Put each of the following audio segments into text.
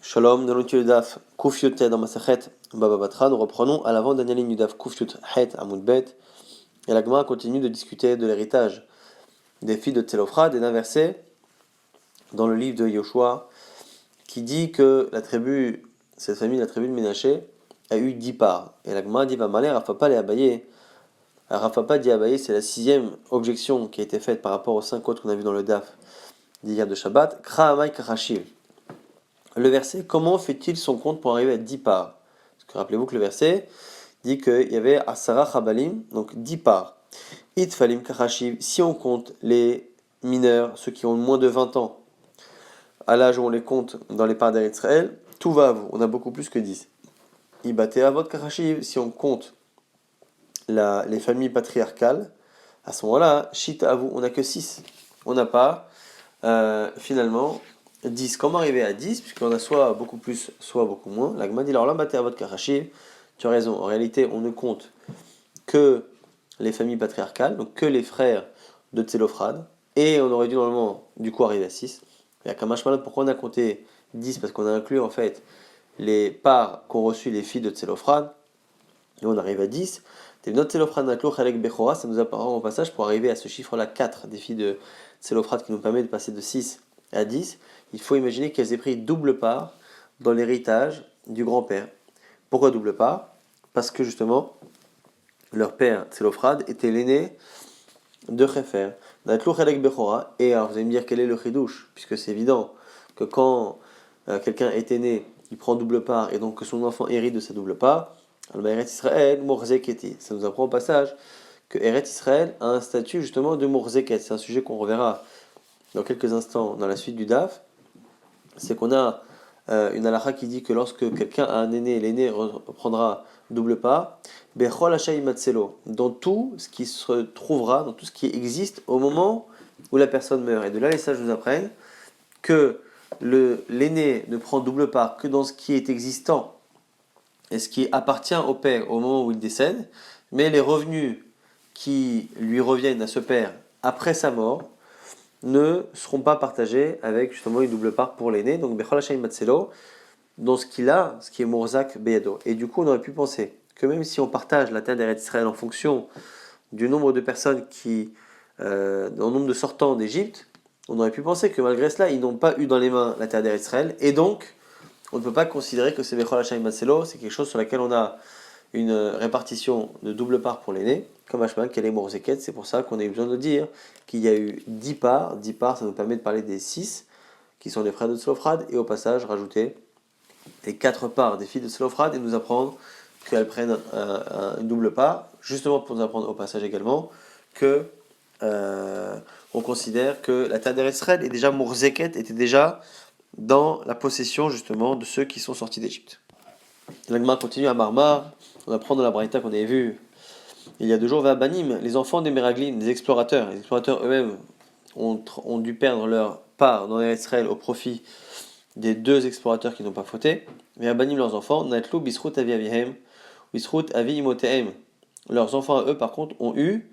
Shalom, nous allons Daf Kuf Yotet dans Masachet Baba Batra. Nous reprenons à l'avant dernière ligne du Daf Kuf Yot Het Amud Bet. Et la Gemara continue de discuter de l'héritage des filles de Tzelophrad et d'un verset dans le livre de Yoshua qui dit que la tribu, cette famille, la tribu de Ménaché, a eu 10 parts. Et la Gemara dit va malé Rafapa les Abaye. Rafapa dit Abaye, c'est la 6e objection qui a été faite par rapport aux 5 autres qu'on a vu dans le Daf d'hier de Shabbat. Kra Amay Kachashiv. Le verset, comment fait-il son compte pour arriver à 10 parts? Parce que rappelez-vous que le verset dit qu'il y avait Asara Chabalim, donc 10 parts. Itfalim Kachashiv, si on compte les mineurs, ceux qui ont moins de 20 ans, à l'âge où on les compte dans les parts d'Eretz Israël, tout va à vous, on a beaucoup plus que 10. Ibate Avot Kachashiv, si on compte les familles patriarcales, à ce moment-là, Shit à vous, on n'a que 6. On n'a pas, finalement, 10. Comment arriver à 10? Puisqu'on a soit beaucoup plus, soit beaucoup moins. La Gemara dit alors là, battez à votre karachi. Tu as raison. En réalité, on ne compte que les familles patriarcales, donc que les frères de Tzelophrad. Et on aurait dû normalement, du coup, arriver à 6. Et à Kamash Malad, pourquoi on a compté 10? Parce qu'on a inclus en fait les parts qu'ont reçues les filles de Tzelophrad. Et on arrive à 10. Ça nous apparaît au passage pour arriver à ce chiffre-là 4 des filles de Tzelophrad qui nous permet de passer de 6 à 10. Il faut imaginer qu'elles aient pris double part dans l'héritage du grand-père. Pourquoi double part? Parce que justement, leur père, Tzelophrad, était l'aîné de Khéfer. Et alors vous allez me dire quel est le chidouche, puisque c'est évident que quand quelqu'un est aîné, il prend double part et donc que son enfant hérite de sa double part. Eretz Israël, Morzeketi. Ça nous apprend au passage que Eretz Israël a un statut justement de Morzeket. C'est un sujet qu'on reverra dans quelques instants dans la suite du DAF. C'est qu'on a une halakha qui dit que lorsque quelqu'un a un aîné, l'aîné reprendra double part. Bechol Hashay Matselo, dans tout ce qui se trouvera, dans tout ce qui existe au moment où la personne meurt. Et de là, les sages nous apprennent que l'aîné ne prend double part que dans ce qui est existant et ce qui appartient au père au moment où il décède, mais les revenus qui lui reviennent à ce père après sa mort ne seront pas partagés avec justement une double part pour l'aîné, donc Bechol Hashem Matselo, dans ce qu'il a, ce qui est Morzak Beyado. Et du coup, on aurait pu penser que même si on partage la terre d'Eretz Israël en fonction du nombre de personnes dans le nombre de sortants d'Égypte, on aurait pu penser que malgré cela, ils n'ont pas eu dans les mains la terre d'Eretz Israël, et donc on ne peut pas considérer que c'est Bechol Hashem Matselo, c'est quelque chose sur lequel on a une répartition de double part pour l'aîné, comme Hashman, qu'elle est Morzeket. C'est pour ça qu'on a eu besoin de dire qu'il y a eu 10 parts. 10 parts, ça nous permet de parler des 6 qui sont les frères de Tzelophrad, et au passage rajouter les 4 parts des filles de Tzelophrad et nous apprendre qu'elles prennent une double part, justement pour nous apprendre au passage également que on considère que la terre d'Eretz Israël est déjà Morzeket, était déjà dans la possession justement de ceux qui sont sortis d'Égypte. L'Agma continue à Marmar, on apprend dans la Braïta qu'on avait vu il y a 2 jours, Vabanim, les enfants des Meraglim, des explorateurs. Les explorateurs eux-mêmes ont dû perdre leur part dans l'Eretz Israël au profit des 2 explorateurs qui n'ont pas fauté. Mais Vabanim, leurs enfants, Natlou, Bisrout, Avi Avihem, Bisrout, Avi Imotehem. Leurs enfants à eux, par contre, ont eu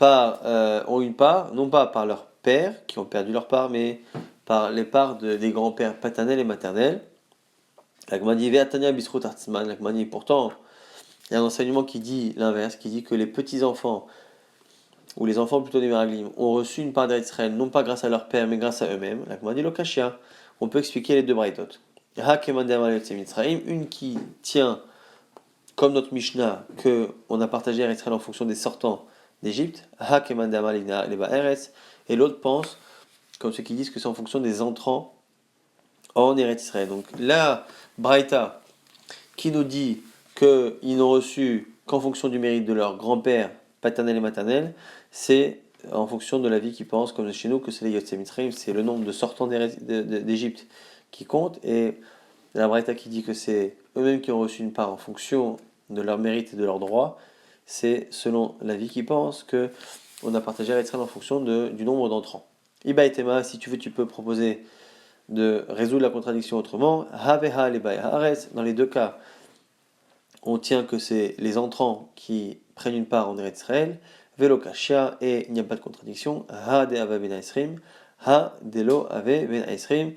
une part, non pas par leur père, qui ont perdu leur part, mais par les parts des grands-pères paternels et maternels. L'Agma dit Ve'atania Bisrout Artzman. L'Agma dit pourtant, il y a un enseignement qui dit l'inverse, qui dit que les petits-enfants, ou les enfants plutôt des Meraglim, ont reçu une part d'Eretz Israël, non pas grâce à leur père, mais grâce à eux-mêmes. L'Agma dit Lokashia. On peut expliquer les 2 braïtot. Une qui tient, comme notre Mishnah, qu'on a partagé Eretz Israël en fonction des sortants d'Égypte, et l'autre pense, comme ceux qui disent que c'est en fonction des entrants en Eretz Israël. Donc la braïta qui nous dit qu'ils n'ont reçu qu'en fonction du mérite de leur grand-père paternel et maternel, c'est en fonction de la vie qu'ils pensent, comme chez nous, que c'est les Yotzei Mitzrayim, c'est le nombre de sortants d'Égypte qui compte, et la Braïta qui dit que c'est eux-mêmes qui ont reçu une part en fonction de leur mérite et de leurs droits, c'est selon la vie qu'ils pensent que on a partagé Eretz Israël en fonction du nombre d'entrants. Iba et Tema, si tu veux, tu peux proposer de résoudre la contradiction autrement. Haveha lebaï haaretz, dans les 2 cas, on tient que c'est les entrants qui prennent une part en Eretz Israël, Velo Kashia, et il n'y a pas de contradiction, Ha de Ave Ben Aisrim, Ha de Lo Ave Ben Aisrim,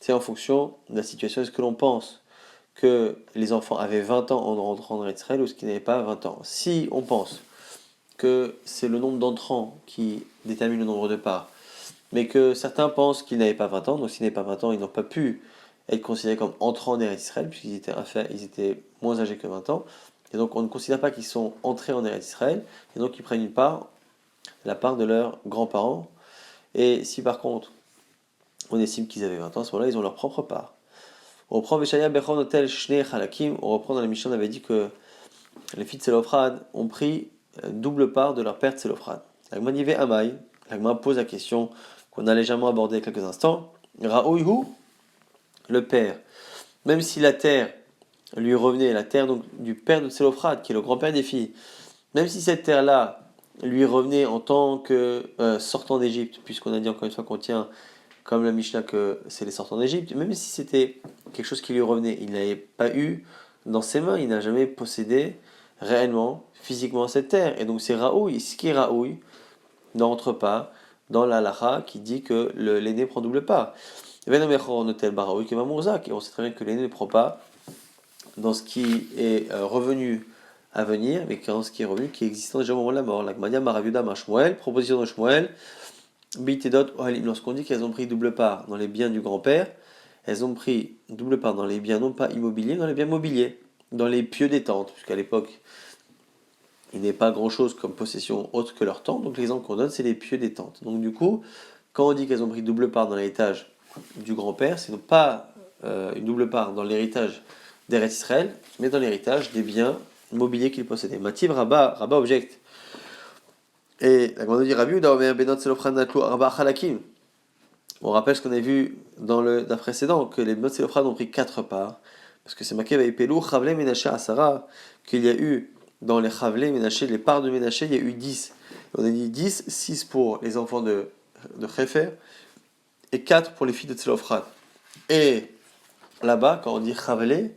c'est en fonction de la situation. Est-ce que l'on pense que les enfants avaient 20 ans en rentrant dans Israël ou est-ce qu'ils n'avaient pas 20 ans? Si on pense que c'est le nombre d'entrants qui détermine le nombre de parts, mais que certains pensent qu'ils n'avaient pas 20 ans, donc s'ils n'avaient pas 20 ans, ils n'ont pas pu être considérés comme entrants en Eretz Israël, puisqu'ils étaient moins âgés que 20 ans, et donc on ne considère pas qu'ils sont entrés en Eretz Israël, et donc ils prennent une part, la part de leurs grands-parents, et si par contre on estime qu'ils avaient 20 ans, à ce moment-là, ils ont leur propre part. On reprend Veshaya Bechon Hotel Shnei Halakim, on reprend dans la Mishnah, on avait dit que les filles de Tselophrad ont pris double part de leur père Tselophrad. L'Agma dit Amai, l'Agma pose la question qu'on a légèrement abordée il y a quelques instants. Raouyhu, le père, même si la terre lui revenait, la terre donc du père de Tselophrad, qui est le grand-père des filles, même si cette terre-là lui revenait en tant que sortant d'Égypte, puisqu'on a dit encore une fois qu'on tient comme la Mishnah que c'est les sortants d'Égypte, même si c'était quelque chose qui lui revenait, il n'avait pas eu dans ses mains, il n'a jamais possédé réellement, physiquement cette terre. Et donc c'est Raoui, ce qui est Raoui n'entre pas dans la halakha qui dit que l'aîné prend double part. Et on sait très bien que l'aîné ne prend pas dans ce qui est revenu à venir, mais dans ce qui est revenu qui est existant déjà au moment de la mort. La Gmania Maraviuda Mashmuel, proposition de Shmuel, Bitedot Ohalim, lorsqu'on dit qu'elles ont pris double part dans les biens du grand-père, elles ont pris double part dans les biens non pas immobiliers, dans les biens mobiliers, dans les pieux des tentes, puisqu'à l'époque, il n'est pas grand-chose comme possession autre que leur tente, donc l'exemple qu'on donne, c'est les pieux des tentes. Donc du coup, quand on dit qu'elles ont pris double part dans l'héritage du grand-père, c'est non pas une double part dans l'héritage d'Eretz Israël, mais dans l'héritage des biens mobiliers qu'ils possédaient. Mativ Rabba objecte. Et la grande dit Rabbi Uda Benot Selofran Natlu Arba Halakim. On rappelle ce qu'on a vu dans le précédent, que les Benot Selofran ont pris 4 parts, parce que c'est marqué Vaipelu Chavle Menaché Asara, qu'il y a eu dans les Chavle Menaché, les parts de Menaché, il y a eu 10. On a dit 10, 6 pour les enfants de Khefer, et 4 pour les filles de Tselofran. Et là-bas, quand on dit Chavle,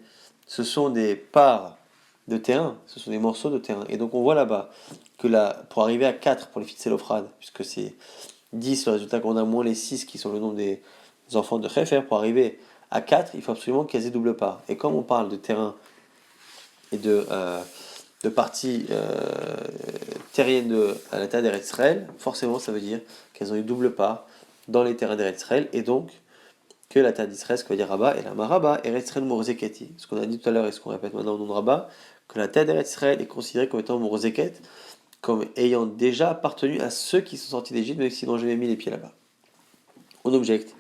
ce sont des parts de terrain, ce sont des morceaux de terrain. Et donc on voit là-bas que pour arriver à 4 pour les filles de Tselophrad, puisque c'est 10, le résultat qu'on a moins les 6 qui sont le nombre des enfants de Khefer, pour arriver à 4, il faut absolument qu'elles aient double part. Et comme on parle de terrain et de parties terriennes à la terre d'Eretz Israël, forcément ça veut dire qu'elles ont eu double part dans les terrains d'Eretz Israël, et donc que la terre d'Israël, ce qu'on va dire Rabat, et la Maraba, Eretz Israël Morzeketi. Ce qu'on a dit tout à l'heure et ce qu'on répète maintenant au nom de Rabat, que la terre d'Eretz Israël est considérée comme étant Morzeket, comme ayant déjà appartenu à ceux qui sont sortis d'Égypte, même s'ils n'ont jamais mis les pieds là-bas. On objecte,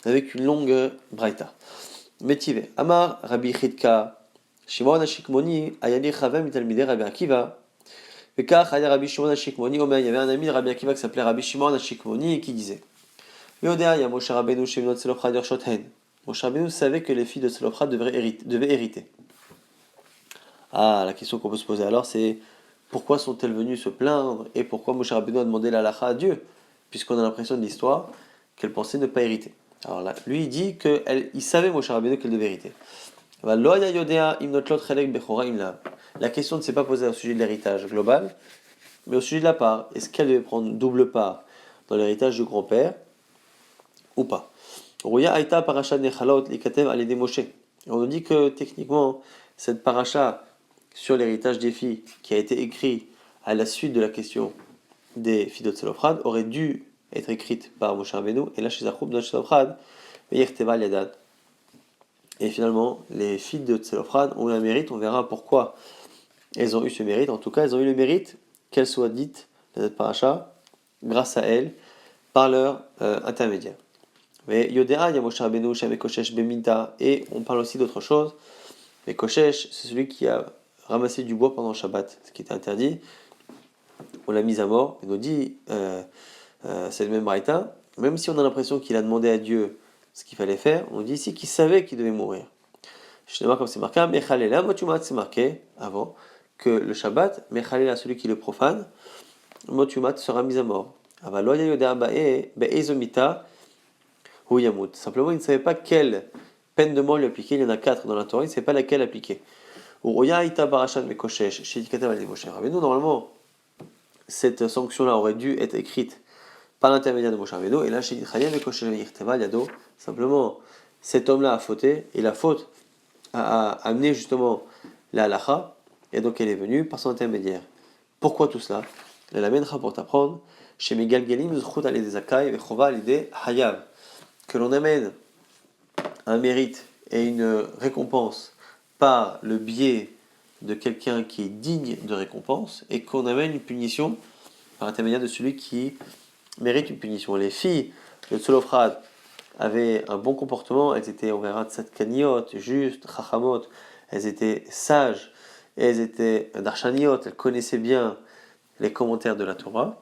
avec une longue braïta. Métive, Amar, Rabbi Chidka, Shimon Ashikmoni, Ayali Chavem, Italmide, Rabbi Akiva. Vekach, Ayali Rabbi Shimon Ashikmoni, il y avait un ami de Rabbi Akiva qui s'appelait Rabbi Shimon Ashikmoni et qui disait Yodea, il y a Moshe Rabbeinu, Sheminot Tselophrad, Yershothen. Moshe Rabbeinu savait que les filles de Tselophrad devaient hériter. Ah, la question qu'on peut se poser alors, c'est pourquoi sont-elles venues se plaindre et pourquoi Moshe Rabbeinu a demandé la halakha à Dieu, puisqu'on a l'impression de l'histoire qu'elle pensait ne pas hériter. Alors là, lui il dit qu'il savait Moshe Rabbeinu qu'elle devait hériter. La question ne s'est pas posée au sujet de l'héritage global, mais au sujet de la part. Est-ce qu'elle devait prendre double part dans l'héritage du grand-père ou pas? Rouya Aïta Parasha Nechalot Likatev Alide Moshe. On nous dit que techniquement, cette paracha sur l'héritage des filles, qui a été écrite à la suite de la question des filles de Tselophrad, aurait dû être écrite par Moshe Rabbeinu, et là chez Zachoub de Tselophrad, Yerteva Yadad. Et finalement, les filles de Tselophrad ont eu un mérite, on verra pourquoi elles ont eu ce mérite. En tout cas, elles ont eu le mérite qu'elles soient dites dans cette paracha, grâce à elles, par leur intermédiaire. Mais Yodéa, il y a Moshe Rabbeinu, Shem et Koshesh Beminta, et on parle aussi d'autre chose. Mais Koshesh, c'est celui qui a ramassé du bois pendant le Shabbat, ce qui était interdit. On l'a mis à mort. Il nous dit, c'est le même Braïta, même si on a l'impression qu'il a demandé à Dieu ce qu'il fallait faire, on dit ici qu'il savait qu'il devait mourir. Je ne sais pas comme c'est marqué, Mechalela, Motumat, c'est marqué avant que le Shabbat, Mechalela, celui qui le profane, Motumat sera mis à mort. Avaloya Yodéa Bae, Be'ezomita, Simplement, il ne savait pas quelle peine de mort lui appliquer. Il y en a 4 dans la Torah, il ne savait pas laquelle appliquer. Normalement, cette sanction-là aurait dû être écrite par l'intermédiaire de Moshe Rabbeinu. Et là, chez Yitzchak, simplement, cet homme-là a fauté, et la faute a amené justement la halacha, et donc elle est venue par son intermédiaire. Pourquoi tout cela? Elle amènera pour t'apprendre chez Megal Gelim, Zchut al Zakai, Vechova al Hayav, que l'on amène un mérite et une récompense par le biais de quelqu'un qui est digne de récompense, et qu'on amène une punition par l'intermédiaire de celui qui mérite une punition. Les filles de Tzolofrad avaient un bon comportement, elles étaient, on verra, tzadkaniot, justes, chachamot, elles étaient sages, et elles étaient darshaniot, elles connaissaient bien les commentaires de la Torah,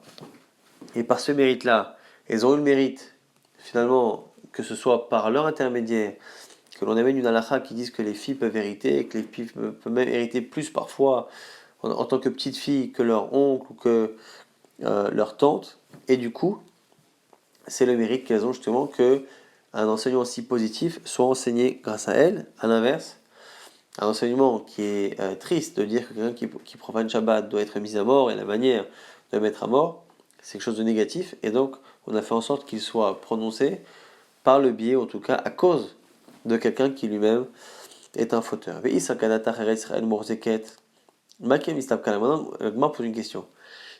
et par ce mérite-là, elles ont eu le mérite, finalement, que ce soit par leur intermédiaire, que l'on amène une halakha qui dise que les filles peuvent hériter, et que les filles peuvent même hériter plus parfois en tant que petites filles que leur oncle ou que leur tante, et du coup, c'est le mérite qu'elles ont justement que un enseignement si positif soit enseigné grâce à elles. À l'inverse, un enseignement qui est triste de dire que quelqu'un qui profane Shabbat doit être mis à mort et la manière de le mettre à mort, c'est quelque chose de négatif, et donc on a fait en sorte qu'il soit prononcé par le biais, en tout cas à cause de quelqu'un qui lui-même est un fauteur. Maintenant, Gmar pose une question.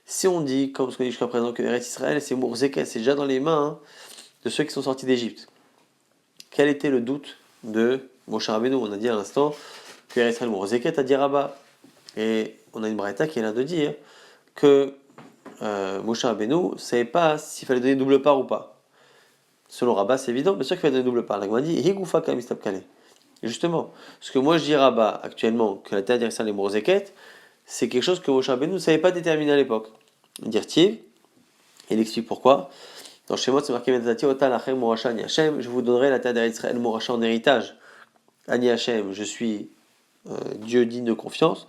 Si on dit, comme ce qu'on dit jusqu'à présent, que Eretz Israël, c'est Mourzeket, c'est déjà dans les mains de ceux qui sont sortis d'Égypte, quel était le doute de Moshe Rabbeinu? On a dit à l'instant que Eretz Israël Mourzeket a dit Rabbah. Et on a une braïta qui est là de dire que Moshe Rabbeinu ne savait pas s'il fallait donner double part ou pas. Selon Rabbah, c'est évident, bien sûr qu'il fallait donner double part. La Gemara dit Higoufa Kamistab Kale. Justement, ce que moi je dis Rabbah actuellement, que la terre d'Israël est Mourzeket, c'est quelque chose que Moshe Rabbeinu ne savait pas déterminer à l'époque. Dire-t-il, il explique pourquoi. Dans Shemot, c'est marqué Metzati Otal Achem Morasha Ani Hashem, je vous donnerai la terre d'Israël Morasha en héritage. Ani Hashem, je suis Dieu digne de confiance.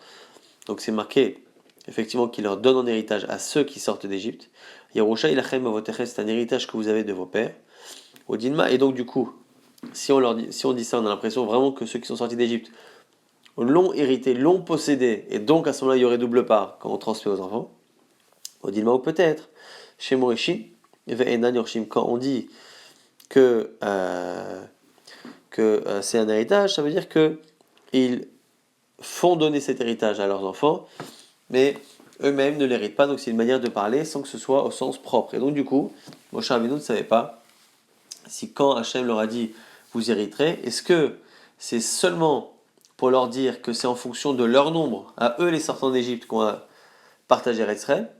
Donc c'est marqué effectivement qu'il leur donne en héritage à ceux qui sortent d'Égypte. Yerusha Ilachem Avotechem, c'est un héritage que vous avez de vos pères. Odinma, et donc du coup, si on dit ça, on a l'impression vraiment que ceux qui sont sortis d'Égypte l'ont hérité, l'ont possédé, et donc à ce moment-là il y aurait double part quand on transmet aux enfants. Odilma, ou peut-être, chez Morishi, quand on dit que, c'est un héritage, ça veut dire qu'ils font donner cet héritage à leurs enfants, mais eux-mêmes ne l'héritent pas, donc c'est une manière de parler sans que ce soit au sens propre. Et donc du coup, Moshe Rabbeinu ne savait pas si quand Hachem leur a dit « vous hériterez », est-ce que c'est seulement pour leur dire que c'est en fonction de leur nombre, à eux les sortants d'Égypte, qu'on va partager Israël,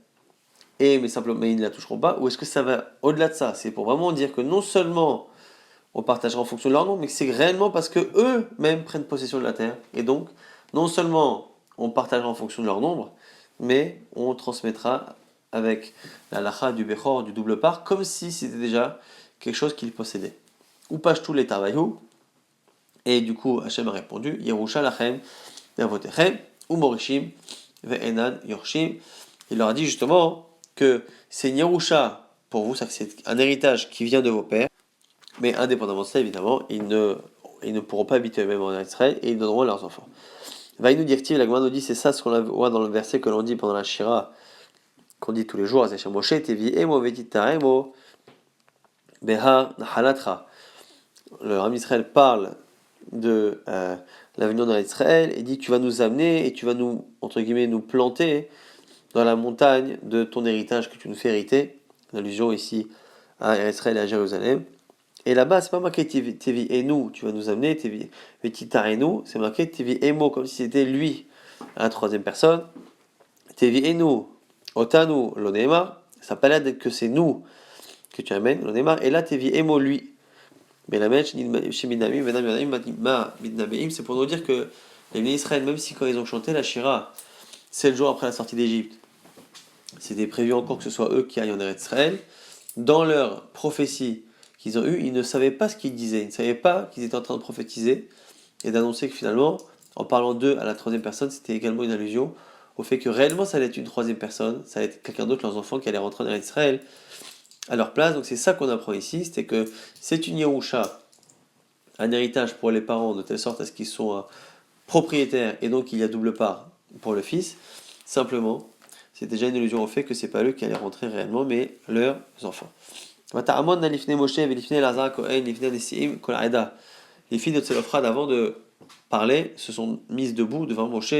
mais ils ne la toucheront pas, ou est-ce que ça va au-delà de ça? C'est pour vraiment dire que non seulement on partagera en fonction de leur nombre, mais que c'est réellement parce que eux-mêmes prennent possession de la terre, et donc non seulement on partagera en fonction de leur nombre, mais on transmettra avec la lacha du Bechor, du double part, comme si c'était déjà quelque chose qu'ils possédaient. Ou pashtu les tavayou, et du coup Hachem a répondu, Yerusha lachem, Yavotechem, ou Morishim, Ve'enan Yorshim. Il leur a dit justement que c'est une Yerusha pour vous, c'est un héritage qui vient de vos pères, mais indépendamment de ça, évidemment, ils ne pourront pas habiter eux-mêmes en Israël et ils donneront à leurs enfants. Va nous dire-t-il, la Gemara nous dit, c'est ça ce qu'on voit dans le verset que l'on dit pendant la Shira, qu'on dit tous les jours, c'est Moshe tevi emo vetitaremo beha nahalatra. Le Ram Israël parle de l'avenir dans Israël et dit tu vas nous amener et tu vas nous, entre guillemets, nous planter dans la montagne de ton héritage que tu nous fais hériter. L'allusion ici à Israël et à Jérusalem. Et là-bas, c'est pas marqué Tevi et nous, tu vas nous amener, Tevi et nous, c'est marqué Tevi et mo, comme si c'était lui, à la troisième personne. Tevi et nous, Otanu, l'onema, ça n'a pas l'air d'être que c'est nous que tu amènes, l'onema, et là Tevi et mo, lui. Mais la mèche, c'est pour nous dire que les bénis Israël, même si quand ils ont chanté la Shira, 7 jours après la sortie d'Égypte, c'était prévu encore que ce soit eux qui aillent en Eretz Israël, dans leur prophétie qu'ils ont eue, ils ne savaient pas ce qu'ils disaient, ils ne savaient pas qu'ils étaient en train de prophétiser et d'annoncer que finalement, en parlant d'eux à la troisième personne, c'était également une allusion au fait que réellement ça allait être une troisième personne, ça allait être quelqu'un d'autre, leurs enfants, qui allait rentrer en Eretz Israël à leur place. Donc c'est ça qu'on apprend ici, c'était que c'est une Yerusha, un héritage pour les parents, de telle sorte à ce qu'ils sont propriétaires, et donc il y a double part pour le fils. Simplement, c'est déjà une allusion au fait que c'est pas eux qui allaient rentrer réellement, mais leurs enfants. les filles de Tselophrad, avant de parler, se sont mises debout devant Moshe,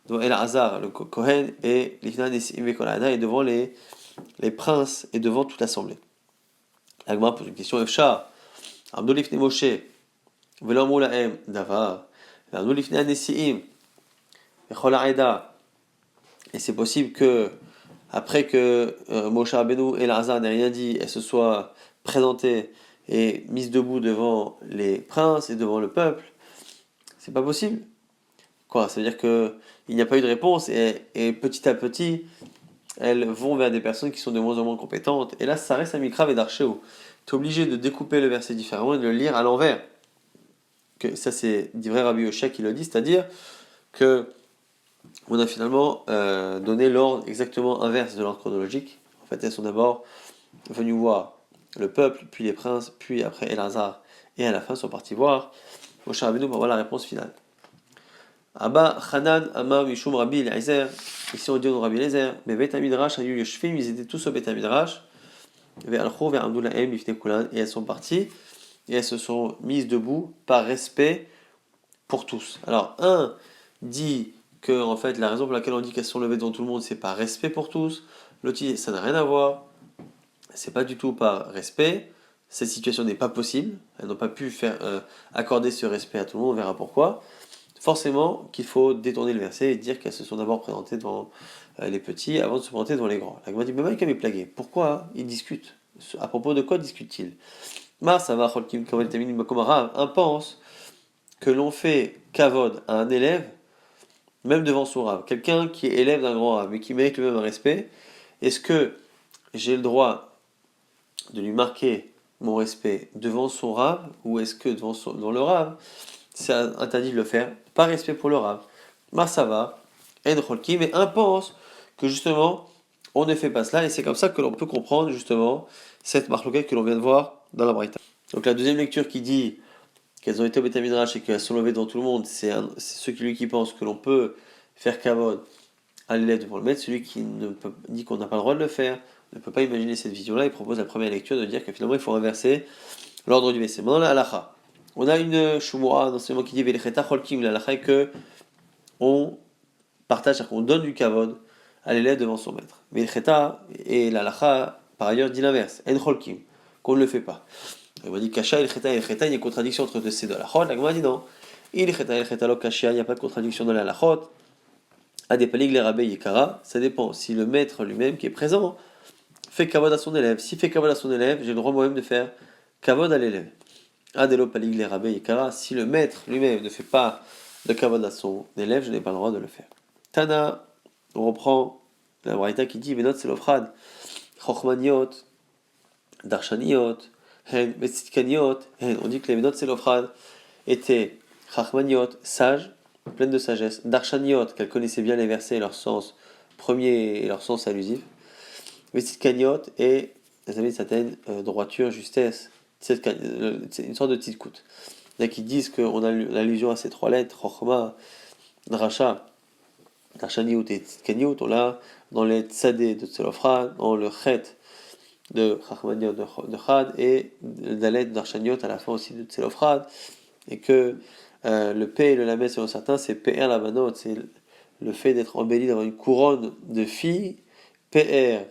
devant El-Hazar, le Kohen, et Lifna Nesim Vekolada, et devant les princes, et devant toute l'assemblée. L'Agma pose une question, Efcha, Amdou Lifne Moshe, Velamou Lahem, Davar, Amdou Lifne Nesim, Vechol Aeda, et c'est possible que, après que Moshe Rabbeinu et El-Hazar n'aient rien dit, elles se soient présentées et mises debout devant les princes et devant le peuple. C'est pas possible. Quoi? Ça veut dire que il n'y a pas eu de réponse et petit à petit, elles vont vers des personnes qui sont de moins en moins compétentes. Et là, ça reste un mikrav et d'archéo. Tu es obligé de découper le verset différemment et de le lire à l'envers. Que ça, c'est vrai Rabbi Yoshia qui le dit, c'est-à-dire que on a finalement donné l'ordre exactement inverse de l'ordre chronologique. En fait, elles sont d'abord venues voir le peuple, puis les princes, puis après El-Hazar, et à la fin sont partis voir Moshe Rabbeinu pour voir la réponse finale. Abba Hanan Amar Mishum Rabbi Eliezer, ici on dit au Rabbi Eliezer, mais Bet Midrash Ayu Yoshfim, ils étaient tous au Bet Midrash, Ve'alchou ve'amdou la'em Bifnei Kulan, et elles sont parties, et elles se sont mises debout par respect pour tous. Alors, un dit que en fait la raison pour laquelle on dit qu'elles sont levées devant tout le monde, c'est par respect pour tous. L'autre dit ça n'a rien à voir, c'est pas du tout par respect. Cette situation n'est pas possible. Elles n'ont pas pu faire accorder ce respect à tout le monde. On verra pourquoi. Forcément qu'il faut détourner le verset et dire qu'elles se sont d'abord présentées devant les petits avant de se présenter devant les grands. La Gemara dit mais Mike est plagué. Pourquoi ils discutent? À propos de quoi discutent-ils? Un pense que l'on fait kavod à un élève même devant son rave. Quelqu'un qui est élève d'un grand rave mais qui mérite le même respect. Est-ce que j'ai le droit de lui marquer mon respect devant son rave, ou est-ce que devant le rave, c'est interdit de le faire par respect pour le rave? Ça va, mais un pense que justement, on ne fait pas cela, et c'est comme ça que l'on peut comprendre justement cette marloquette que l'on vient de voir dans la Braïta. Donc la deuxième lecture qui dit qu'elles ont été au Beth Midrash et qu'elles sont levées devant tout le monde, c'est ceux qui pensent que l'on peut faire kavod à l'élève devant le maître. Celui qui dit qu'on n'a pas le droit de le faire ne peut pas imaginer cette vision-là. Il propose la première lecture de dire que finalement il faut inverser l'ordre du verset. Maintenant la halacha. On a une shumura d'enseignement qui dit Velecheta cholkim. La halacha est que on partage, c'est-à-dire qu'on donne du kavod à l'élève devant son maître. Velecheta et la halacha par ailleurs dit l'inverse. En cholkim, qu'on ne le fait pas. Il m'a dit kasha, elcheta, elcheta, il y a une contradiction entre ces deux halachot. La Gemara dit non. Elcheta, lo kasha, il n'y a pas de contradiction dans la halachot. À des palig les rabbi yekara, ça dépend. Si le maître lui-même qui est présent fait kavod à son élève. S'il fait kavod à son élève, j'ai le droit moi-même de faire kavod à l'élève. Adelo palig les rabbi yekara, si le maître lui-même ne fait pas de kavod à son élève, je n'ai pas le droit de le faire. Tana, on reprend la Braïta qui dit Venot Selofrad, Chochmaniot, Darshaniot, Hen, Metsitkaniot, Hen. On dit que les Venot Selofrad étaient Chachmaniot, sages, pleines de sagesse, Darshaniot, qu'elles connaissaient bien les versets et leur sens premier et leur sens allusif, Metsitkaniot, et elles avaient une certaine droiture, justesse, c'est une sorte de tzidkut. Il y en a qui disent qu'on a l'allusion à ces trois lettres, Chochma, Drasha, Darshaniot et Tzidkaniot, on l'a dans les tzadé de Tselofra, dans le chet de Chachmaniot de Chad et le dalet de Darshaniot à la fin aussi de Tselofra, et que le P et le Lamed selon certains c'est PR la banot, c'est le fait d'être embelli d'avoir une couronne de filles, PR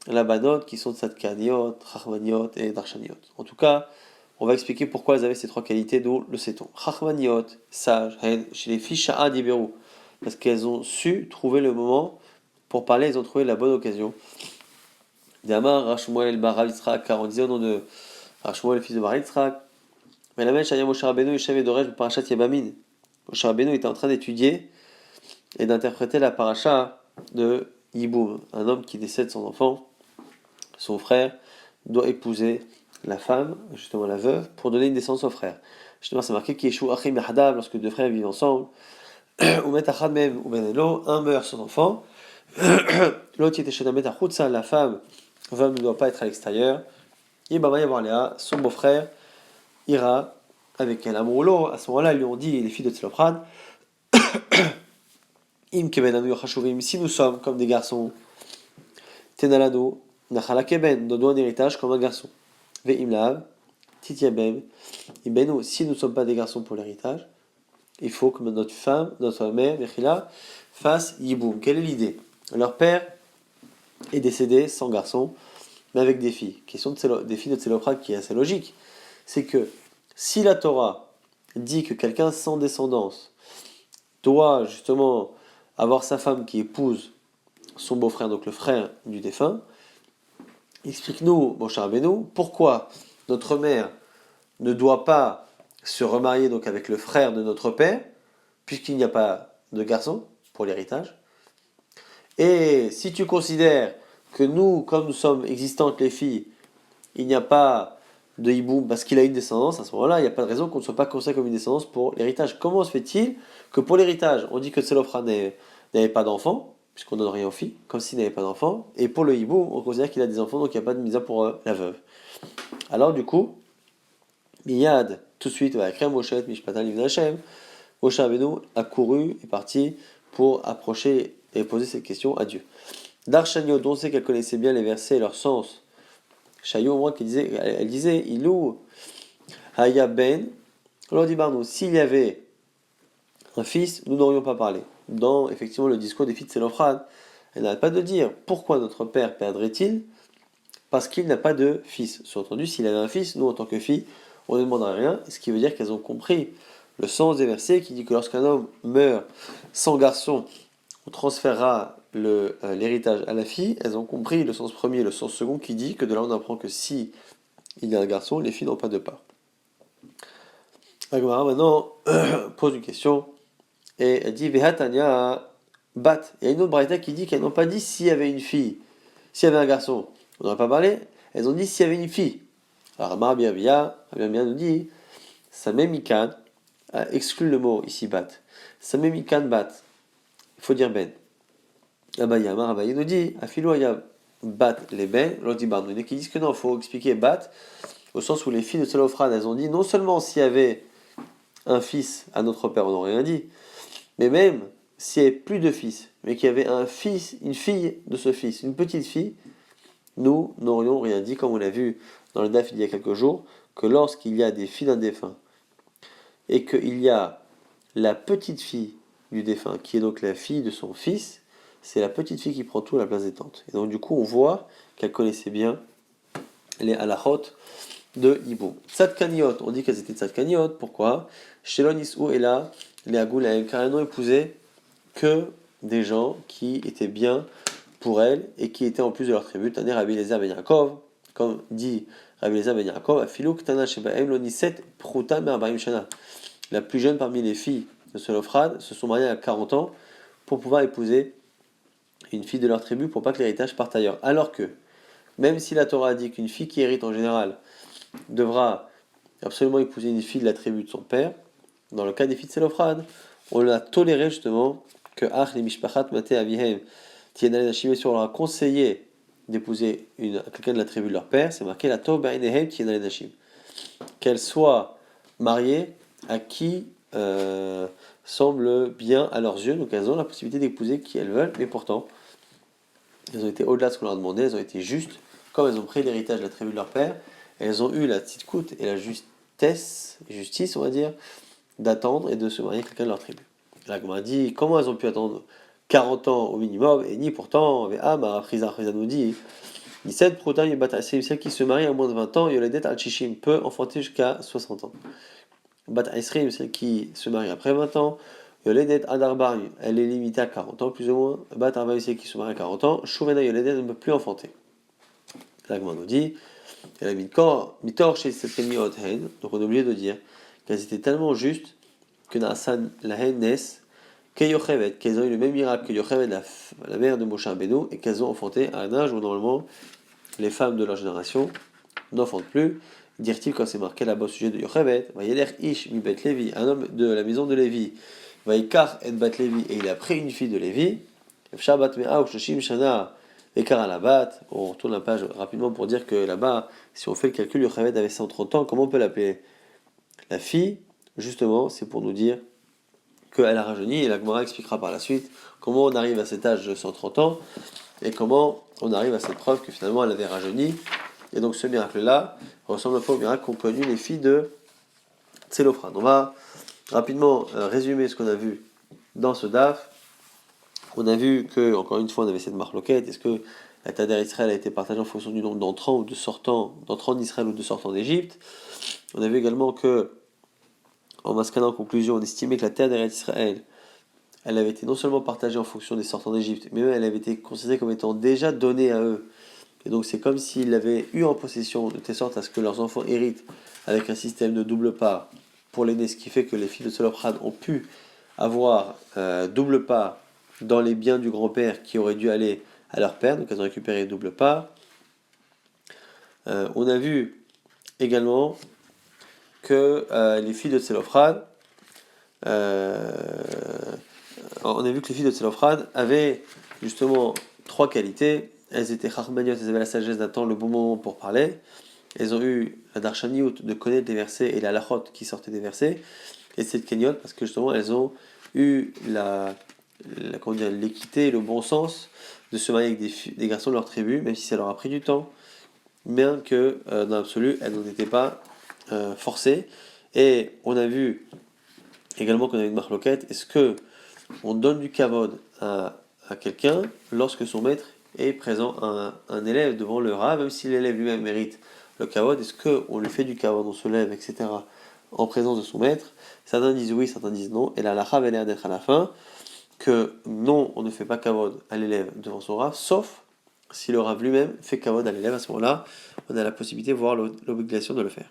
la banot qui sont Tzadkaniot, Chachmaniot et Darshaniot. En tout cas, on va expliquer pourquoi elles avaient ces trois qualités, d'où le sait-on. Chachmaniot, sage, chez les filles Sha'a Diberu, parce qu'elles ont su trouver le moment pour parler, elles ont trouvé la bonne occasion. Damar, Rashmuel, Bar Yitzhak, car on disait au nom de Rashmuel, le fils de Bar Yitzhak, mais la même Shaya Moshe Rabbeinu, Yeshev et Doresh, Parashat Yabamin. Moshe Rabbeinu était en train d'étudier et d'interpréter la paracha de Yiboum, un homme qui décède son enfant, son frère doit épouser la femme, justement la veuve, pour donner une descendance au frère. Justement, c'est marqué qu'il Yeshu Achim Yahadav, lorsque deux frères vivent ensemble, ou met Achad Mem ou Benelo, un meurt son enfant, l'autre était chez Damet Achutsa, la femme, veuve ne doit pas être à l'extérieur, et Baba Yavarléa, son beau-frère, ira avec elle. Amroulo, à ce moment-là, ils lui ont dit, les filles de Tzlopran, Im Kebenanu Yachashuvim, si nous sommes comme des garçons, Tenalado, Nachala Keben, donne-nous un héritage comme un garçon. Ve'im Lav, Titiabem, Ibenu, si nous ne sommes pas des garçons pour l'héritage, il faut que notre femme, notre mère, Mechila, fasse Yiboum. Quelle est l'idée? Leur père est décédé sans garçon, mais avec des filles. Question des filles de Tsélophra qui est assez logique. C'est que si la Torah dit que quelqu'un sans descendance doit justement avoir sa femme qui épouse son beau-frère, donc le frère du défunt, explique-nous, mon cher Rabbeinu, pourquoi notre mère ne doit pas se remarier donc avec le frère de notre père, puisqu'il n'y a pas de garçon pour l'héritage. Et si tu considères que nous, comme nous sommes existantes les filles, il n'y a pas de hiboum parce qu'il a une descendance, à ce moment-là, il n'y a pas de raison qu'on ne soit pas considéré comme une descendance pour l'héritage. Comment se fait-il que pour l'héritage, on dit que Tselofra n'avait pas d'enfant, puisqu'on ne donne rien aux filles, comme s'il n'avait pas d'enfant, et pour le hiboum, on considère qu'il a des enfants, donc il n'y a pas de misa pour la veuve. Alors du coup, Miyad, tout de suite, va écrire Moshe, Mishpatan, Livna Hashem, Moshe Rabbeinu a couru, est parti pour approcher et poser cette question à Dieu. Darshaniot, dont on sait qu'elle connaissait bien les versets et leur sens, Chayo, au moins, elle disait, Ilou, Haya Ben, alors dit Barnou, s'il y avait un fils, nous n'aurions pas parlé. Dans, effectivement, le discours des filles de Sélophran, elle n'arrête pas de dire, pourquoi notre père perdrait-il? Parce qu'il n'a pas de fils. Sous-entendu, s'il avait un fils, nous, en tant que filles, on ne demanderait rien, ce qui veut dire qu'elles ont compris le sens des versets qui dit que lorsqu'un homme meurt sans garçon, on transférera l'héritage à la fille. Elles ont compris le sens premier et le sens second qui dit que de là on apprend que si il y a un garçon, les filles n'ont pas de part. Agmara maintenant pose une question et elle dit Vehatania bat. Il y a une autre braïta qui dit qu'elles n'ont pas dit s'il y avait une fille, s'il y avait un garçon. On n'en a pas parlé. Elles ont dit s'il y avait une fille. Alors Rabbi Abia nous dit Samemikan exclut le mot ici bat. Samemikan bat. Il faut dire ben. Abaya nous dit Afilo ya bat les ben. L'autre dit Barnou. Qui disent que non, il faut expliquer bat au sens où les filles de Tselophrad, elles ont dit non seulement s'il y avait un fils à notre père, on n'aurait rien dit, mais même s'il n'y avait plus de fils, mais qu'il y avait un fils, une fille de ce fils, une petite fille, nous n'aurions rien dit, comme on l'a vu dans le DAF il y a quelques jours, que lorsqu'il y a des filles d'un défunt, et qu'il y a la petite fille du défunt, qui est donc la fille de son fils, c'est la petite fille qui prend tout à la place des tantes. Et donc du coup, on voit qu'elle connaissait bien les halachot de Hibou. Tzadkaniot, on dit qu'elles étaient tzadkaniot, pourquoi? Shelon Isou et là, les Agoulaim, car elles n'ont épousé que des gens qui étaient bien pour elles et qui étaient en plus de leur tribu. Taner Rabbi Eliezer ben Yaakov, comme dit Rabbi Eliezer ben Yaakov, Afilou Ktana Shebaem Loniset Pruta Merbaim Shana. La plus jeune parmi les filles de Selophrad se sont mariées à 40 ans pour pouvoir épouser une fille de leur tribu pour pas que l'héritage parte ailleurs. Alors que, même si la Torah dit qu'une fille qui hérite en général devra absolument épouser une fille de la tribu de son père, dans le cas des filles de Sélophrad, on a toléré justement que Ach les Mishpachat Mate Avihem Tienale Nashim, si on leur a conseillé d'épouser quelqu'un de la tribu de leur père, c'est marqué la Tov Ba'enehem Tienale Nashim. Qu'elle soit mariée à qui semble bien à leurs yeux, donc elles ont la possibilité d'épouser qui elles veulent, mais pourtant, elles ont été au-delà de ce qu'on leur a demandé, elles ont été justes, comme elles ont pris l'héritage de la tribu de leur père, elles ont eu la tzidkout et la justice, on va dire, d'attendre et de se marier avec quelqu'un de leur tribu. Là, comme on a dit, comment elles ont pu attendre 40 ans au minimum, et ni pourtant, Friza nous dit, 17 protaim c'est celle qui se marie à moins de 20 ans, Yoledet al-Shishim peut enfanter jusqu'à 60 ans. Bat Aisrim, celle qui se marie après 20 ans, Yoledet Adarbar, elle est limitée à 40 ans plus ou moins. Bat Arba, celle qui se marie à 40 ans, Shuvena Yoledet ne peut plus enfanter. Là, comme on nous dit, elle a mis mitor chez cette hen, donc on est obligé de dire qu'elles étaient tellement justes que Naasan la hen nes, qu'elles ont eu le même miracle que Yocheved, la mère de Moshe Rabbeinu, et qu'elles ont enfanté à un âge où normalement les femmes de leur génération n'enfantent plus. Dire-t-il quand c'est marqué là-bas au sujet de Yocheved, Vayeler Ish mi Bet Levi, un homme de la maison de Lévi, Vayikar et Bat Levi, et il a pris une fille de Lévi, Shabbat Mea ou Shoshim Shana, Ekar à la bat, on retourne la page rapidement pour dire que là-bas, si on fait le calcul, Yocheved avait 130 ans, comment on peut l'appeler la fille? Justement, c'est pour nous dire qu'elle a rajeuni, et la Gemara expliquera par la suite comment on arrive à cet âge de 130 ans, et comment on arrive à cette preuve que finalement elle avait rajeuni, Et donc ce miracle-là ressemble un peu au miracle qu'ont connu les filles de Tselophrad. On va rapidement résumer ce qu'on a vu dans ce daf. On a vu que, encore une fois, on avait cette marloquette. Est-ce que la terre d'Israël a été partagée en fonction du nombre d'entrants ou de sortants, d'entrants d'Israël ou de sortants d'Égypte? On a vu également que, en masquant en conclusion, on estimait que la terre d'Israël, elle avait été non seulement partagée en fonction des sortants d'Égypte, mais même elle avait été considérée comme étant déjà donnée à eux. Et donc c'est comme s'ils l'avaient eu en possession, de telle sorte à ce que leurs enfants héritent avec un système de double part pour l'aîné, ce qui fait que les filles de Tselophrad ont pu avoir double part dans les biens du grand-père qui aurait dû aller à leur père, donc elles ont récupéré double part. On a vu également que les filles de Tselophrad, on a vu que les filles de Tselophrad avaient justement trois qualités. Elles étaient charmaniot, elles avaient la sagesse d'attendre le bon moment pour parler. Elles ont eu la darshaniut de connaître des versets et la lachot qui sortait des versets. Et cette kenyot parce que justement elles ont eu l'équité et le bon sens de se marier avec des garçons de leur tribu, même si ça leur a pris du temps, bien que dans l'absolu elles n'en étaient pas forcées. Et on a vu également qu'on avait une marloquette. Est-ce que on donne du kavod à quelqu'un lorsque son maître est présent, un élève devant le rat, même si l'élève lui-même mérite le kavod? Est-ce qu'on lui fait du kavod, on se lève, etc., en présence de son maître? Certains disent oui, certains disent non, et la halakha avait l'air d'être à la fin que non, on ne fait pas kavod à l'élève devant son rat, sauf si le rav lui-même fait kavod à l'élève. À ce moment-là, on a la possibilité, voire l'obligation de le faire.